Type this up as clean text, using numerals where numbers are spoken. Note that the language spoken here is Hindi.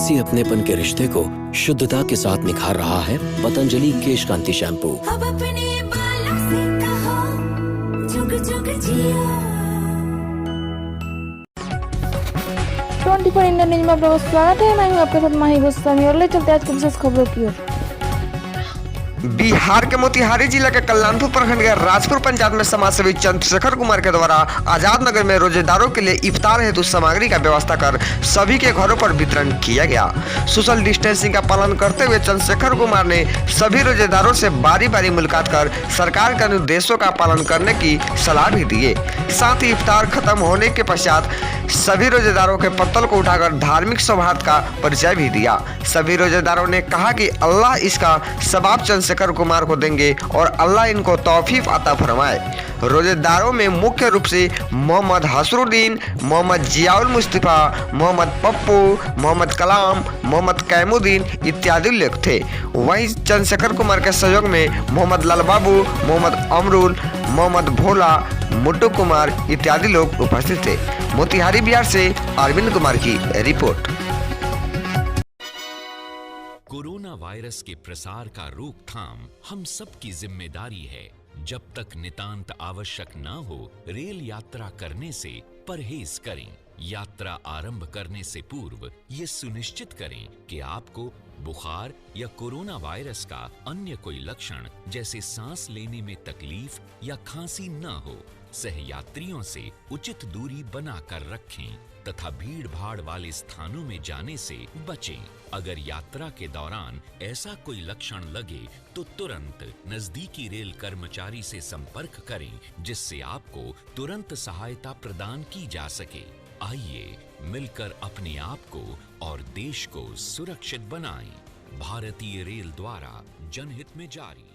इसी अपनेपन के रिश्ते को शुद्धता के साथ निखार रहा है पतंजलि केश कांति शैम्पू। अब अपने बालों से कहो जुग जुग जियो। 24 इंडिया न्यूज में आपका स्वागत है। मैं हूं आपके साथ माही गोस्वामी और ले चलते आज की विशेष खबरों की ओर। बिहार के मोतिहारी जिला के कल्याणपुर प्रखंड के राजपुर पंचायत में समाजसेवी चंद्रशेखर कुमार के द्वारा आजाद नगर में रोजेदारों के लिए इफ्तार हेतु सामग्री का व्यवस्था कर सभी के घरों पर वितरण किया गया। सोशल डिस्टेंसिंग का पालन करते हुए चंद्रशेखर कुमार ने सभी रोजेदारों से बारी बारी मुलाकात कर सरकार के निर्देशों का पालन करने की सलाह भी दिए। साथ ही इफ्तार खत्म होने के पश्चात सभी रोजेदारों के पत्तल को उठाकर धार्मिक सौहार्द का परिचय भी दिया। सभी रोजेदारों ने कहा कि अल्लाह इसका सवाब चंद्रशेखर कुमार को देंगे और अल्लाह इनको तौफीक अता फरमाए। रोजेदारों में मुख्य रूप से मोहम्मद हसरुद्दीन, मोहम्मद जियाउल मुस्तफा, मोहम्मद पप्पू, मोहम्मद कलाम, मोहम्मद कैमुद्दीन इत्यादि लोग थे। वहीं चंद्रशेखर कुमार के सहयोग में मोहम्मद लाल बाबू, मोहम्मद अमरुल, मोहम्मद भोला, मुट्टू कुमार इत्यादि लोग उपस्थित थे। मोतिहारी बिहार से अरविंद कुमार की रिपोर्ट। कोरोना वायरस के प्रसार का रोकथाम हम सब की जिम्मेदारी है। जब तक नितांत आवश्यक न हो रेल यात्रा करने से परहेज करें। यात्रा आरंभ करने से पूर्व ये सुनिश्चित करें कि आपको बुखार या कोरोना वायरस का अन्य कोई लक्षण जैसे सांस लेने में तकलीफ या खांसी न हो। सहयात्रियों से उचित दूरी बनाकर रखें तथा भीड़ भाड़ वाले स्थानों में जाने से बचें। अगर यात्रा के दौरान ऐसा कोई लक्षण लगे तो तुरंत नजदीकी रेल कर्मचारी से संपर्क करें जिससे आपको तुरंत सहायता प्रदान की जा सके। आइए मिलकर अपने आप को और देश को सुरक्षित बनाएं। भारतीय रेल द्वारा जनहित में जारी।